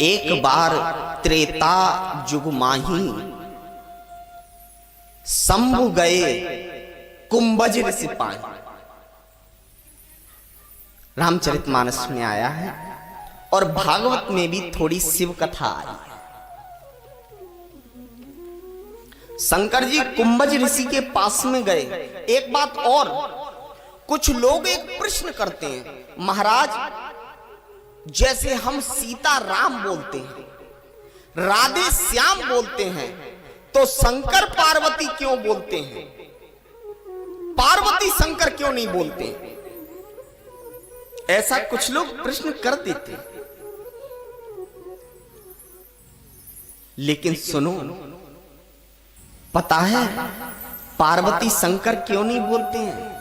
एक बार त्रेता जुग माही शंभु गए कुंभज ऋषि पाए। रामचरितमानस में आया है और भागवत में भी थोड़ी शिव कथा आई है। शंकर जी कुंभज ऋषि के पास में गए। एक बात और, कुछ लोग एक प्रश्न करते हैं, महाराज जैसे हम सीता राम बोलते हैं, राधे श्याम बोलते हैं, तो शंकर पार्वती क्यों बोलते हैं? पार्वती शंकर क्यों नहीं बोलते? ऐसा कुछ लोग प्रश्न कर देते हैं। लेकिन सुनो, पता है पार्वती शंकर क्यों नहीं बोलते हैं?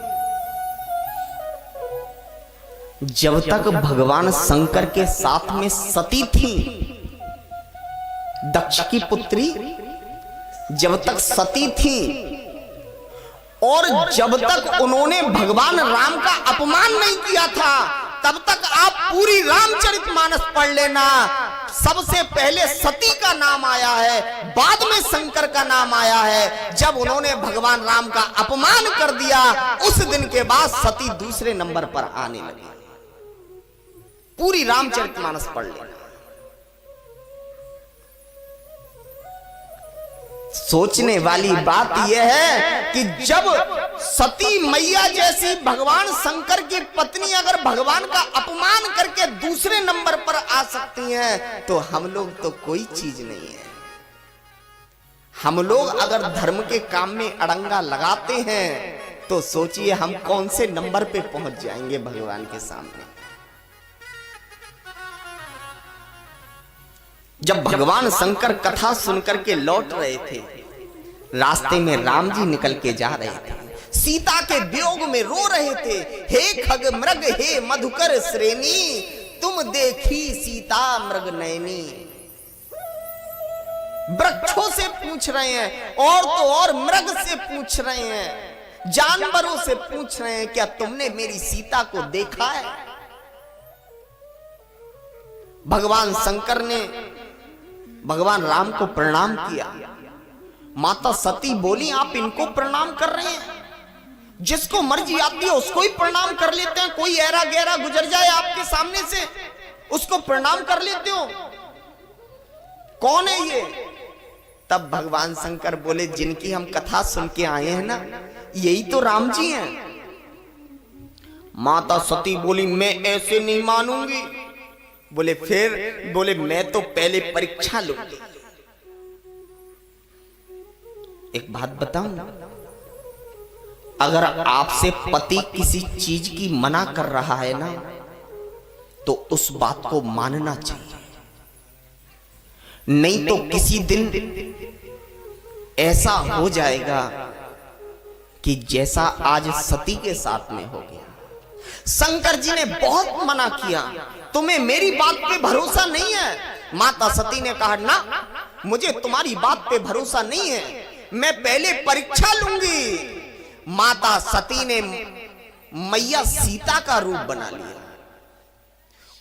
जब तक भगवान शंकर के साथ में सती थी, दक्ष की पुत्री, जब तक सती थी और जब तक उन्होंने भगवान राम का अपमान नहीं किया था, तब तक आप पूरी रामचरितमानस पढ़ लेना। सबसे पहले सती का नाम आया है, बाद में शंकर का नाम आया है। जब उन्होंने भगवान राम का अपमान कर दिया, उस दिन के बाद सती दूसरे नंबर पर आने लगी। पूरी रामचरितमानस पढ़ लेना। सोचने वाली बात यह है कि जब सती मैया जैसी भगवान शंकर की पत्नी अगर भगवान का अपमान करके दूसरे नंबर पर आ सकती हैं, तो हम लोग तो कोई चीज नहीं है। हम लोग अगर धर्म के काम में अड़ंगा लगाते हैं, तो सोचिए हम कौन से नंबर पे पहुंच जाएंगे भगवान के सामने। जब भगवान शंकर कथा सुनकर के लौट रहे थे, रास्ते में राम जी निकल के जा रहे थे, सीता के वियोग में रो रहे थे। हे खग मृग हे मधुकर श्रेणी, तुम देखी सीता मृग नयनी। वृक्षों से पूछ रहे हैं, और तो और मृग से पूछ रहे हैं, जानवरों से पूछ रहे हैं, क्या तुमने मेरी सीता को देखा है? भगवान शंकर ने भगवान राम को प्रणाम किया। माता सती बोली, आप इनको प्रणाम कर रहे हैं? जिसको मर्जी आती है उसको ही प्रणाम कर लेते हैं। कोई ऐरा गहरा गुजर जाए आपके सामने से, उसको प्रणाम कर लेते हो? कौन है ये? तब भगवान शंकर बोले, जिनकी हम कथा सुन के आए हैं ना, यही तो राम जी हैं। माता सती बोली, मैं ऐसे नहीं मानूंगी। बोले फिर? बोले मैं तो पहले परीक्षा लूंगी। एक बात बताऊं, अगर आपसे पति किसी चीज की मना कर रहा है ना, तो उस बात को मानना चाहिए। नहीं तो किसी दिन ऐसा हो जाएगा कि जैसा आज सती के साथ में हो गया। शंकर जी ने बहुत मना किया, तुम्हें मेरी बात पे भरोसा नहीं है? माता सती ने कहा, ना मुझे तुम्हारी बात पे भरोसा नहीं है, मैं पहले परीक्षा लूंगी। माता सती ने मैया सीता का रूप बना लिया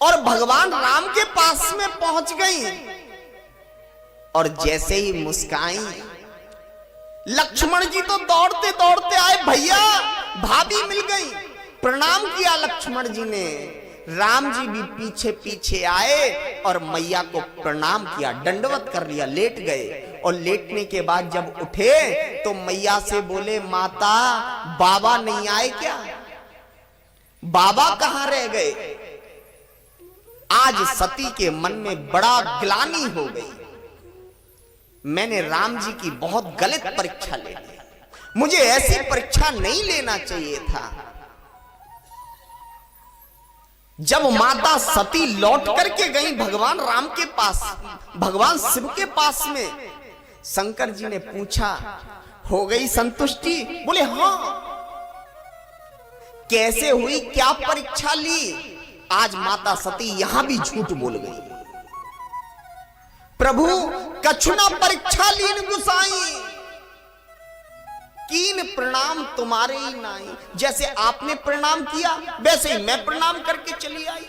और भगवान राम के पास में पहुंच गई। और जैसे ही मुस्काई, लक्ष्मण जी तो दौड़ते दौड़ते आए, भैया भाभी मिल गई। प्रणाम किया लक्ष्मण जी ने। राम जी भी पीछे पीछे आए और मैया को प्रणाम किया, दंडवत कर लिया, लेट गए। और लेटने के बाद जब उठे तो मैया से बोले, माता बाबा नहीं आए क्या? बाबा कहां रह गए? आज सती के मन में बड़ा ग्लानि हो गई। मैंने राम जी की बहुत गलत परीक्षा ले ली, मुझे ऐसी परीक्षा नहीं लेना चाहिए था। जब माता सती लौट करके गई भगवान राम के पास, भगवान शिव के पास में, शंकर जी ने पूछा, हो गई संतुष्टि? बोले हाँ। कैसे हुई, क्या परीक्षा ली? आज माता सती यहां भी झूठ बोल गई। प्रभु कछुना परीक्षा लीन गुसाई, कीन प्रणाम तुम्हारे ही नाई। जैसे आपने प्रणाम किया वैसे ही मैं प्रणाम करके चली आई।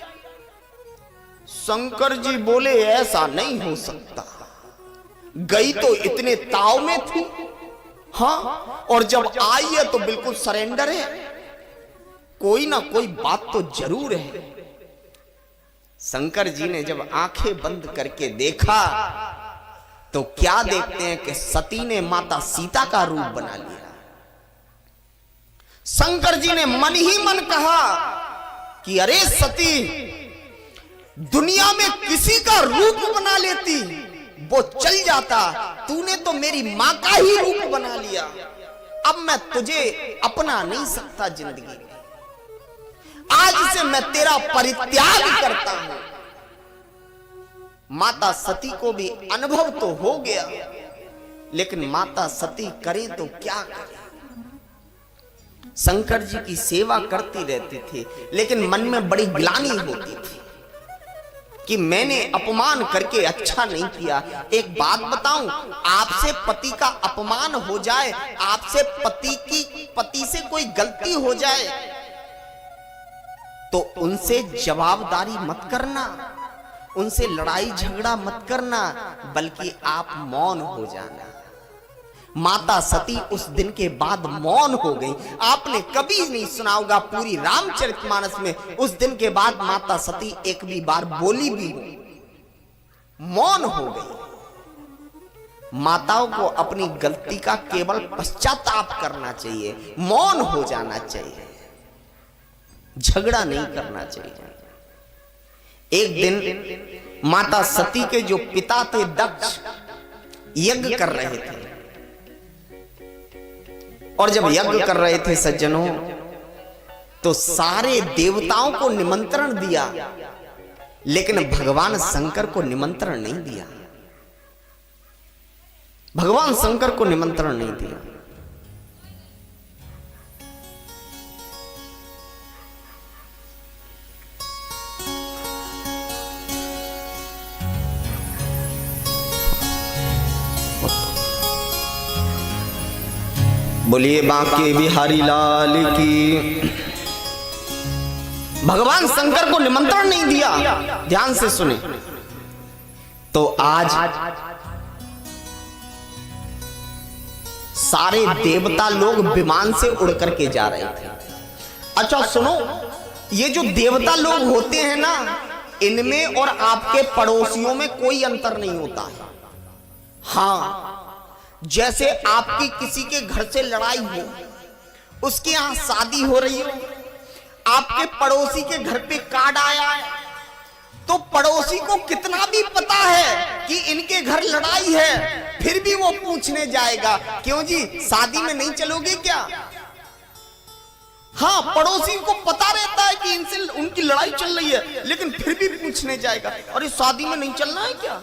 शंकर जी बोले ऐसा नहीं हो सकता, गई तो इतने ताव में थी, हाँ, और जब आई है तो बिल्कुल सरेंडर है, कोई ना कोई बात तो जरूर है। शंकर जी ने जब आंखें बंद करके देखा तो क्या देखते हैं कि सती ने माता सीता का रूप बना लिया। शंकर जी ने मन ही मन कहा कि अरे सती, दुनिया में किसी का रूप बना लेती वो चल जाता, तूने तो मेरी मां का ही रूप बना लिया, अब मैं तुझे अपना नहीं सकता जिंदगी में, आज से मैं तेरा परित्याग करता हूं। माता सती को भी अनुभव तो हो गया, लेकिन माता सती करें तो क्या करें। शंकर जी की सेवा करती रहती थी, लेकिन मन में बड़ी ग्लानि होती थी कि मैंने अपमान करके अच्छा नहीं किया। एक बात बताऊं, आपसे पति का अपमान हो जाए, आपसे पति से कोई गलती हो जाए तो उनसे जवाबदारी मत करना, उनसे लड़ाई झगड़ा मत करना, बल्कि आप मौन हो जाना। माता सती उस दिन के बाद मौन हो गई। आपने कभी नहीं सुना होगा पूरी रामचरितमानस में, उस दिन के बाद माता सती एक भी बार बोली भी हो, मौन हो गई। माताओं को अपनी गलती का केवल पश्चाताप करना चाहिए, मौन हो जाना चाहिए, झगड़ा नहीं करना चाहिए। एक दिन माता सती के जो पिता थे दक्ष, यज्ञ कर रहे थे, और जब यज्ञ कर रहे थे सज्जनों, तो सारे देवताओं को निमंत्रण दिया, लेकिन भगवान शंकर को निमंत्रण नहीं दिया। भगवान शंकर को निमंत्रण नहीं दिया। बोलिए बांके बिहारी लाल की। भगवान शंकर को निमंत्रण नहीं दिया, ध्यान से सुने। तो आज सारे देवता लोग विमान से उड़ करके जा रहे थे। अच्छा सुनो, ये जो देवता लोग होते हैं ना, इनमें और आपके पड़ोसियों में कोई अंतर नहीं होता है। हाँ, जैसे आपकी किसी के घर से लड़ाई हो, उसके यहां शादी हो रही हो, आपके पड़ोसी के घर पे कार्ड आया है, तो पड़ोसी को कितना भी पता है कि इनके घर लड़ाई है, फिर भी वो पूछने जाएगा, क्यों जी शादी में नहीं चलोगे क्या? हाँ, पड़ोसी को पता रहता है कि इनसे उनकी लड़ाई चल रही है, लेकिन फिर भी पूछने जाएगा, अरे शादी में नहीं चलना है क्या?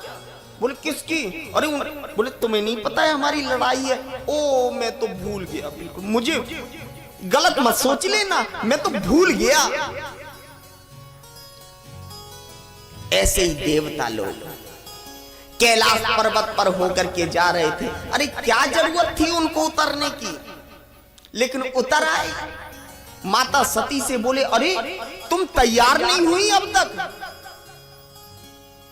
बोले किसकी? अरे बोले तुम्हें नहीं पता है हमारी लड़ाई है? ओ मैं तो भूल गया, बिल्कुल मुझे गलत मत सोच लेना, मैं तो भूल गया। ऐसे ही देवता लोग कैलाश पर्वत पर होकर के जा रहे थे। अरे क्या जरूरत थी उनको उतरने की, लेकिन उतर आए। माता सती से बोले अरे तुम तैयार नहीं हुई अब तक?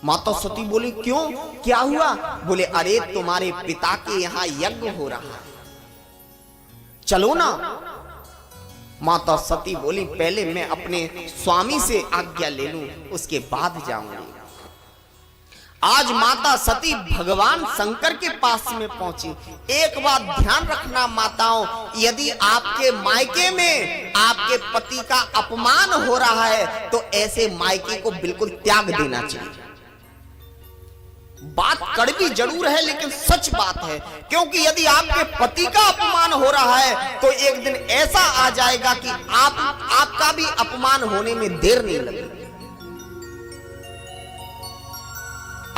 माता सती बोली क्यों, क्या हुआ? बोले अरे तुम्हारे पिता के यहां यज्ञ हो रहा है, चलो ना। माता सती बोली पहले मैं अपने स्वामी से आज्ञा ले लूं, उसके बाद जाऊंगी। आज माता सती भगवान शंकर के पास में पहुंची। एक बात ध्यान रखना माताओं, यदि आपके मायके में आपके पति का अपमान हो रहा है तो ऐसे मायके को बिल्कुल त्याग देना चाहिए। बात कड़वी जरूर है लेकिन सच बात है, क्योंकि यदि आपके पति का अपमान हो रहा है तो एक दिन ऐसा आ जाएगा कि आपका भी अपमान होने में देर नहीं लगेगी।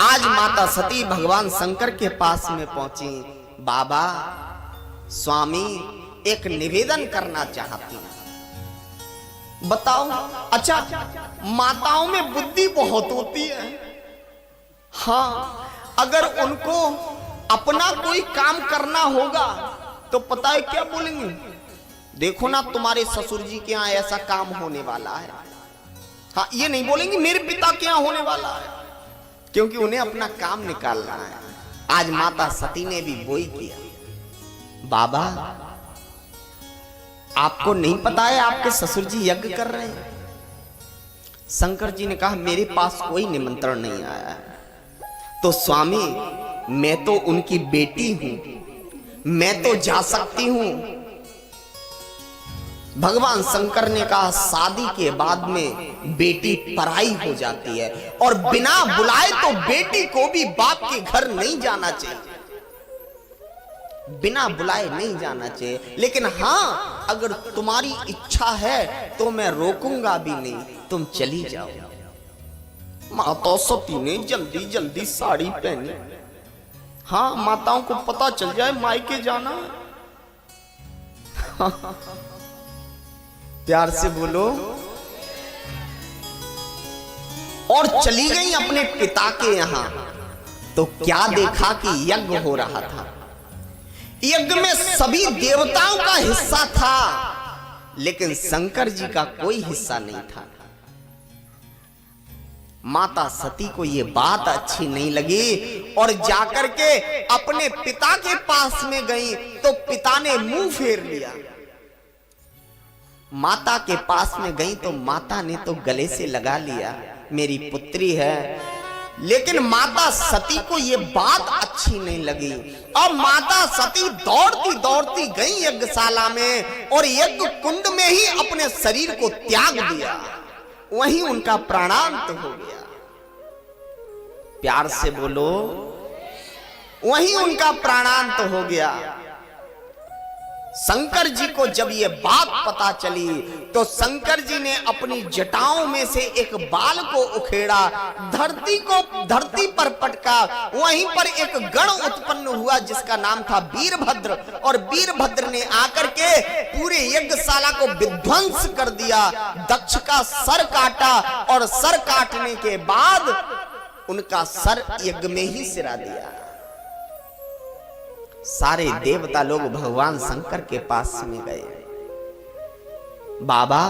आज माता सती भगवान शंकर के पास में पहुंची। बाबा स्वामी एक निवेदन करना चाहती हूं, बताओ। अच्छा, माताओं में बुद्धि बहुत होती है। हाँ, अगर उनको अपना कोई काम करना होगा तो पता है क्या बोलेंगे? देखो ना तुम्हारे ससुर जी के यहाँ ऐसा काम होने वाला है, हाँ, ये नहीं बोलेंगे मेरे पिता क्या होने वाला है, क्योंकि उन्हें अपना काम निकालना है। आज माता सती ने भी वही किया। बाबा, आपको नहीं पता है आपके ससुर जी यज्ञ कर रहे हैं? शंकर जी ने कहा मेरे पास कोई निमंत्रण नहीं आया है। तो स्वामी, मैं तो उनकी बेटी हूं, मैं तो जा सकती हूं। भगवान शंकर ने कहा शादी के बाद में बेटी पराई हो जाती है, और बिना बुलाए तो बेटी को भी बाप के घर नहीं जाना चाहिए, बिना बुलाए नहीं जाना चाहिए। लेकिन हां, अगर तुम्हारी इच्छा है तो मैं रोकूंगा भी नहीं, तुम चली जाओ। माता सती ने जल्दी जल्दी साड़ी पहनी। हाँ, माताओं को पता चल जाए मायके जाना। प्यार से बोलो। और चली गई अपने पिता के यहां। तो क्या देखा कि यज्ञ हो रहा था। यज्ञ में सभी देवताओं का हिस्सा था, लेकिन शंकर जी का कोई हिस्सा नहीं था। माता सती को यह बात अच्छी नहीं लगी और जाकर के अपने पिता के पास में गई, तो पिता ने मुंह फेर लिया। माता के पास में गई तो माता ने तो गले से लगा लिया, मेरी पुत्री है। लेकिन माता सती को यह बात अच्छी नहीं लगी, और माता सती दौड़ती दौड़ती गई यज्ञशाला में, और यज्ञ कुंड में ही अपने शरीर को त्याग दिया। वहीं उनका प्राणांत हो गया। प्यार से बोलो, वहीं उनका प्राणांत हो गया। शंकर जी को जब ये बात पता चली, तो शंकर जी ने अपनी जटाओं में से एक बाल को उखेड़ा, धरती पर पटका। वहीं पर एक गण उत्पन्न हुआ जिसका नाम था वीरभद्र, और वीरभद्र ने आकर के पूरे यज्ञशाला को विध्वंस कर दिया। दक्ष का सर काटा, और सर काटने के बाद उनका सर यज्ञ में ही सिरा दिया। सारे देवता लोग भगवान शंकर के पास में गए। बाबा,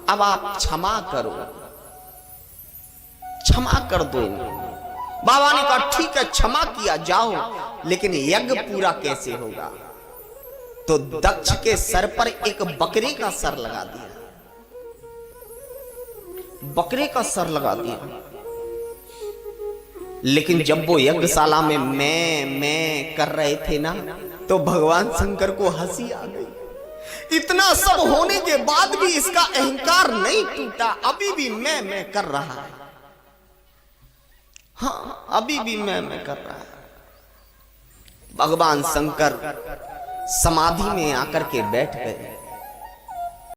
अब आप क्षमा करो, क्षमा कर दो इन्हें। बाबा ने कहा ठीक है, क्षमा किया जाओ, लेकिन यज्ञ पूरा कैसे होगा? तो दक्ष के सर पर एक बकरे का सर लगा दिया, बकरे का सर लगा दिया। लेकिन जब वो यज्ञशाला में मैं कर रहे थे ना, तो भगवान शंकर को हंसी आ गई। इतना सब होने के बाद भी इसका अहंकार नहीं टूटा, अभी भी मैं कर रहा है। हाँ, अभी भी मैं कर रहा है। भगवान शंकर समाधि में आकर के बैठ गए।